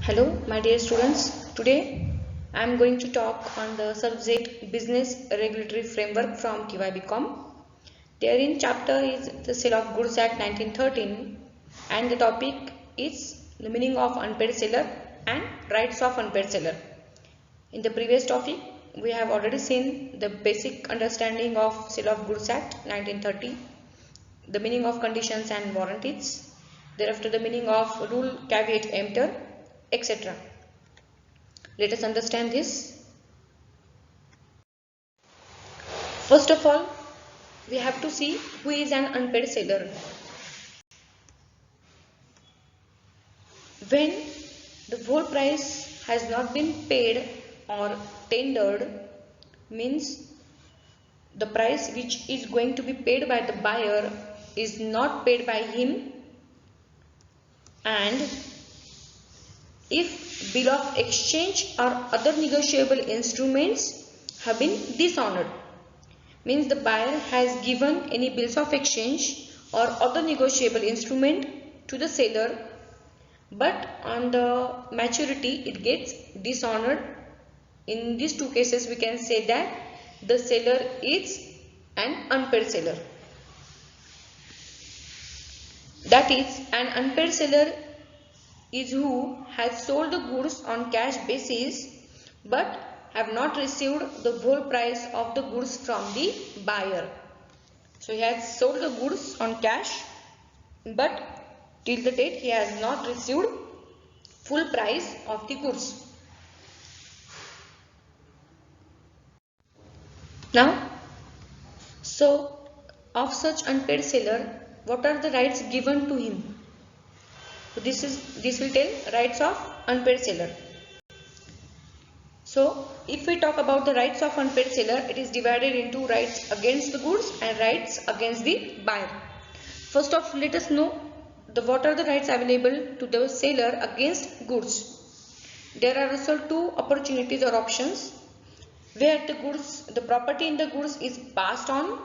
Hello, my dear students. Today I am going to talk on the subject Business Regulatory Framework from TYBCom. Therein chapter is the Sale of Goods Act 1913 and the topic is the meaning of unpaid seller and rights of unpaid seller. In the previous topic we have already seen the basic understanding of Sale of Goods Act 1930, the meaning of conditions and warranties, thereafter the meaning of rule, caveat emptor, etc. Let us understand this. First of all, we have to see who is an unpaid seller. When the whole price has not been paid or tendered, means the price which is going to be paid by the buyer is not paid by him, and if bill of exchange or other negotiable instruments have been dishonored, means the buyer has given any bills of exchange or other negotiable instrument to the seller, but on the maturity it gets dishonored. In these two cases we can say that the seller is an unpaid seller. That is, an unpaid seller is who has sold the goods on cash basis but have not received the whole price of the goods from the buyer. So he has sold the goods on cash but till the date he has not received full price of the goods. Now, so of such unpaid seller, what are the rights given to him? So this will tell rights of unpaid seller. So if we talk about the rights of unpaid seller, it is divided into rights against the goods and rights against the buyer. First off, let us know what are the rights available to the seller against goods. There are also two opportunities or options where the property in the goods is passed on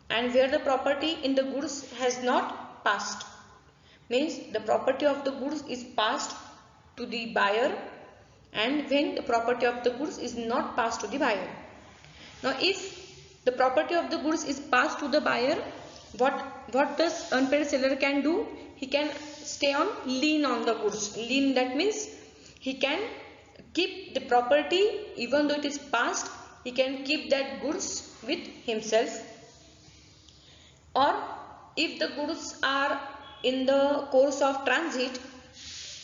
and where the property in the goods has not passed. Means the property of the goods is passed to the buyer and when the property of the goods is not passed to the buyer. Now if the property of the goods is passed to the buyer, what does unpaid seller can do? He can stay on lien on the goods. Lien, that means he can keep the property even though it is passed, he can keep that goods with himself. Or if the goods are in the course of transit,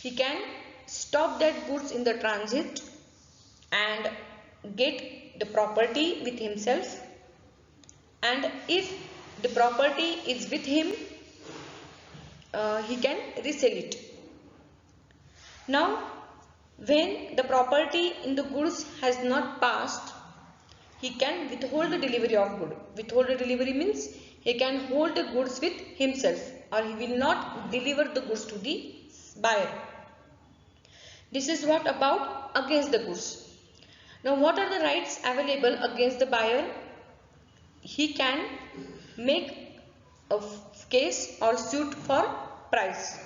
he can stop that goods in the transit and get the property with himself, and if the property is with him, he can resell it. Now when the property in the goods has not passed, he can withhold the delivery of good. Withhold the delivery means he can hold the goods with himself or he will not deliver the goods to the buyer. This is what about against the goods. Now what are the rights available against the buyer? He can make a case or suit for price.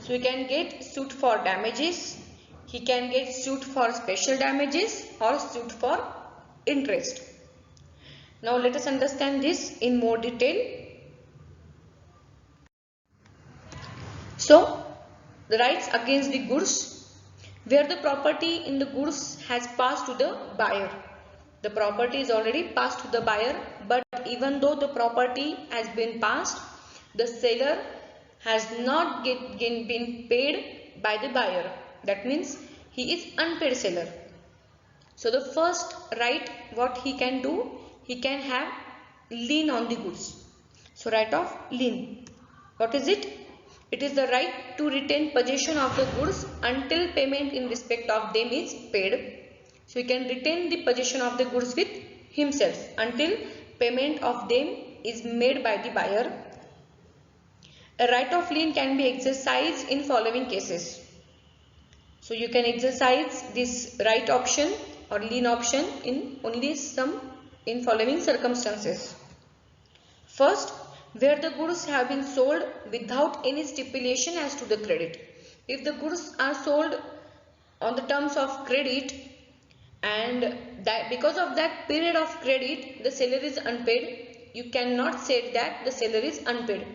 So he can get suit for damages, he can get suit for special damages or suit for interest. Now let us understand this in more detail. So the rights against the goods, where the property in the goods has passed to the buyer. The property is already passed to the buyer, but even though the property has been passed, the seller has not been paid by the buyer. That means he is unpaid seller. So the first right what he can do, he can have lien on the goods. So right of lien. What is it? It is the right to retain possession of the goods until payment in respect of them is paid. So he can retain the possession of the goods with himself until payment of them is made by the buyer. A right of lien can be exercised in following cases. So you can exercise this right option or lien option in only in following circumstances. First, where the goods have been sold without any stipulation as to the credit. If the goods are sold on the terms of credit, and that because of that period of credit the seller is unpaid, you cannot say that the seller is unpaid,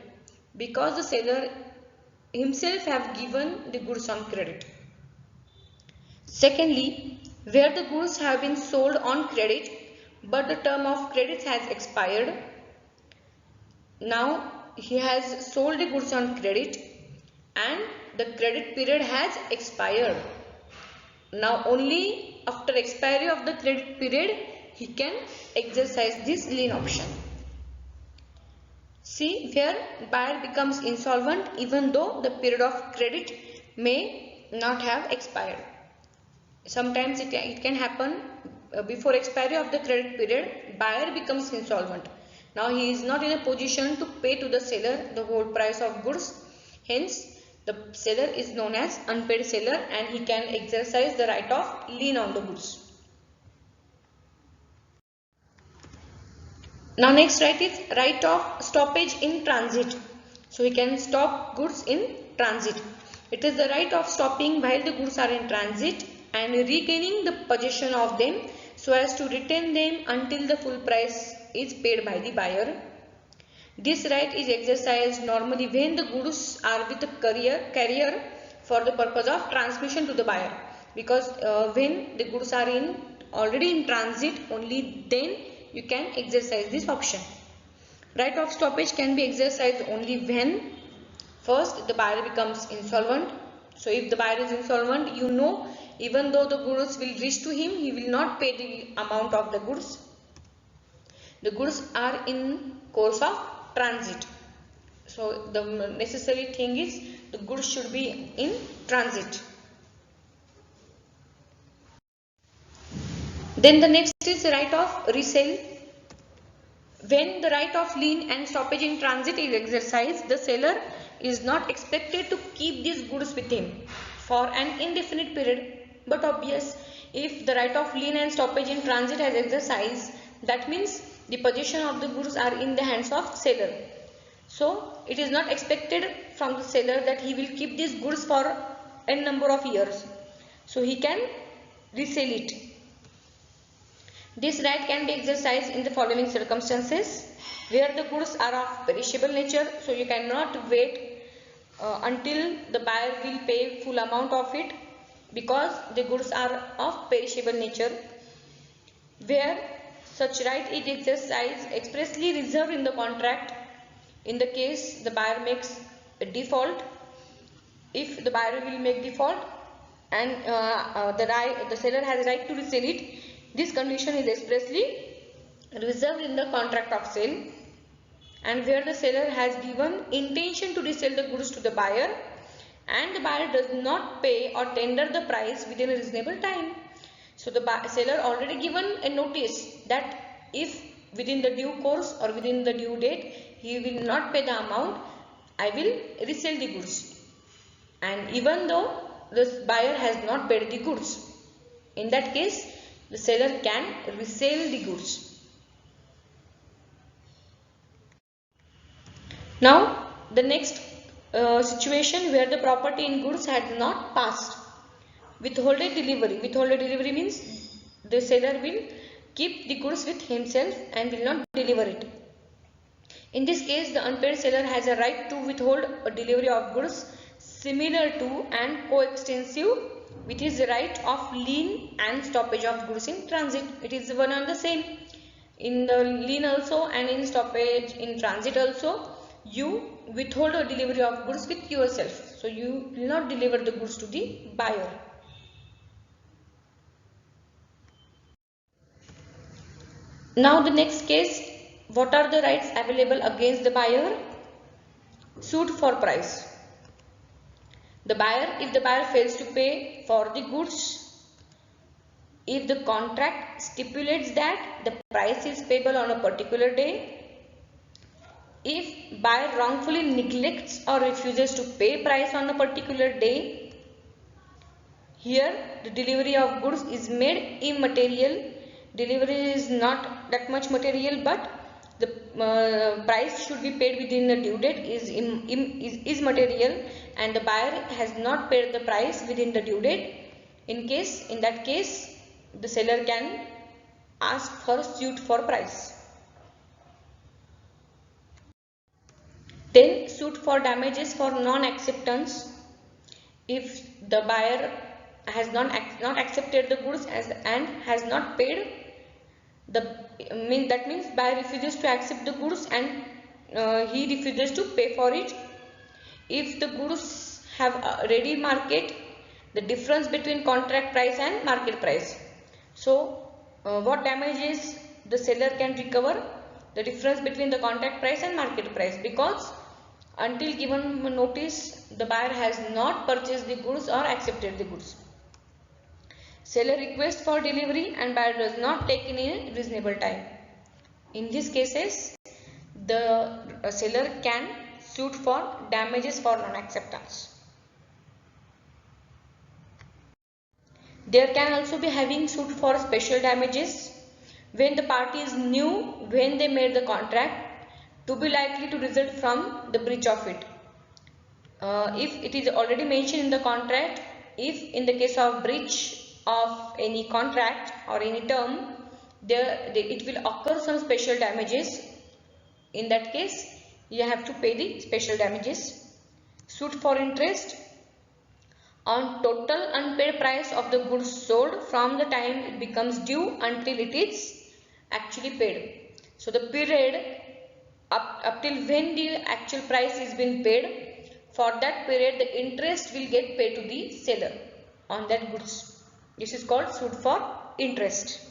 because the seller himself have given the goods on credit. Secondly, where the goods have been sold on credit but the term of credit has expired. Now he has sold the goods on credit and the credit period has expired. Now only after expiry of the credit period he can exercise this lien option. See, where buyer becomes insolvent even though the period of credit may not have expired. Sometimes it can happen before expiry of the credit period, buyer becomes insolvent. Now he is not in a position to pay to the seller the whole price of goods. Hence, the seller is known as unpaid seller and he can exercise the right of lien on the goods. Now next right is right of stoppage in transit. So he can stop goods in transit. It is the right of stopping while the goods are in transit and regaining the possession of them so as to retain them until the full price is paid by the buyer. This right is exercised normally when the goods are with the carrier for the purpose of transmission to the buyer, because when the goods are already in transit, only then you can exercise this option. Right of stoppage can be exercised only when first the buyer becomes insolvent. So if the buyer is insolvent, you know, even though the goods will reach to him, he will not pay the amount of the goods. The goods are in course of transit. So the necessary thing is the goods should be in transit. Then the next is right of resale. When the right of lien and stoppage in transit is exercised, the seller is not expected to keep these goods with him for an indefinite period. But obvious, if the right of lien and stoppage in transit has exercised, that means the possession of the goods are in the hands of seller. So it is not expected from the seller that he will keep these goods for n number of years. So he can resell it. This right can be exercised in the following circumstances: where the goods are of perishable nature, so you cannot wait until the buyer will pay full amount of it, because the goods are of perishable nature. Where such right is exercised expressly reserved in the contract, in the case the buyer makes a default. If the buyer will make default and the seller has a right to resell it, this condition is expressly reserved in the contract of sale. And where the seller has given intention to resell the goods to the buyer and the buyer does not pay or tender the price within a reasonable time. So the seller already given a notice that if within the due course or within the due date he will not pay the amount, I will resell the goods. And even though the buyer has not paid the goods, in that case the seller can resell the goods. Now the next situation where the property in goods had not passed. Withholded delivery. Withholded delivery means the seller will keep the goods with himself and will not deliver it. In this case, the unpaid seller has a right to withhold a delivery of goods similar to and coextensive with his right of lien and stoppage of goods in transit. It is one and the same. In the lien also and in stoppage in transit also, you withhold a delivery of goods with yourself. So you will not deliver the goods to the buyer. Now the next case, what are the rights available against the buyer? Suit for price. The buyer, if the buyer fails to pay for the goods, if the contract stipulates that the price is payable on a particular day, if buyer wrongfully neglects or refuses to pay price on a particular day, here the delivery of goods is made immaterial. Delivery is not that much material, but the price should be paid within the due date is material, and the buyer has not paid the price within the due date. In that case, the seller can ask for suit for price. Then suit for damages for non-acceptance. If the buyer has not accepted the goods and has not paid, that means buyer refuses to accept the goods and he refuses to pay for it. If the goods have a ready market, the difference between contract price and market price. So what damages the seller can recover? The difference between the contract price and market price, because until given notice the buyer has not purchased the goods or accepted the goods. Seller requests for delivery and buyer does not take in a reasonable time. In these cases, the seller can suit for damages for non-acceptance. There can also be having suit for special damages when the parties knew when they made the contract to be likely to result from the breach of it. If it is already mentioned in the contract, if in the case of breach of any contract or any term, it will occur some special damages. In that case, you have to pay the special damages. Suit for interest on total unpaid price of the goods sold from the time it becomes due until it is actually paid. So the period up till when the actual price is been paid, for that period the interest will get paid to the seller on that goods. This is called suit for interest.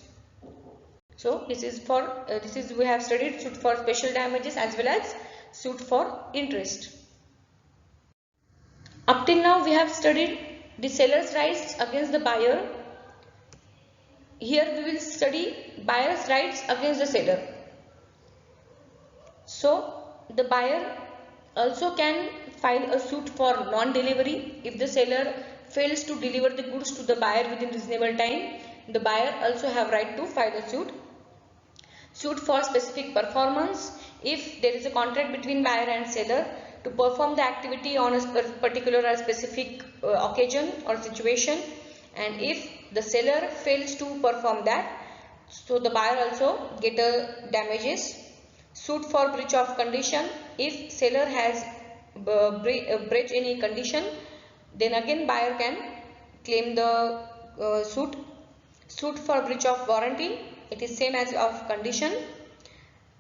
So we have studied suit for special damages as well as suit for interest. Up till now we have studied the seller's rights against the buyer. Here we will study buyer's rights against the seller. So the buyer also can file a suit for non-delivery. If the seller fails to deliver the goods to the buyer within reasonable time, the buyer also have right to file a suit. Suit for specific performance. If there is a contract between buyer and seller to perform the activity on a particular or specific occasion or situation, and if the seller fails to perform that, so the buyer also get a damages. Suit for breach of condition. If seller has breached any condition, then again buyer can claim the suit. Suit for breach of warranty. It is same as of condition.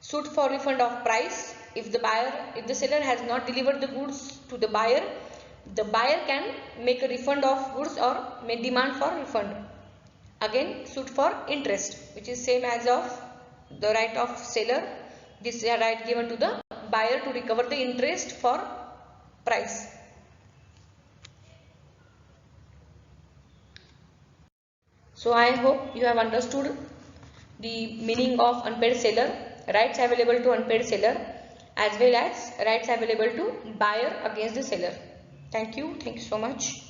Suit for refund of price. If the seller has not delivered the goods to the buyer can make a refund of goods or may demand for refund. Again, suit for interest, which is same as of the right of seller. This is a right given to the buyer to recover the interest for price. So I hope you have understood the meaning of unpaid seller, rights available to unpaid seller, as well as rights available to buyer against the seller. Thank you so much.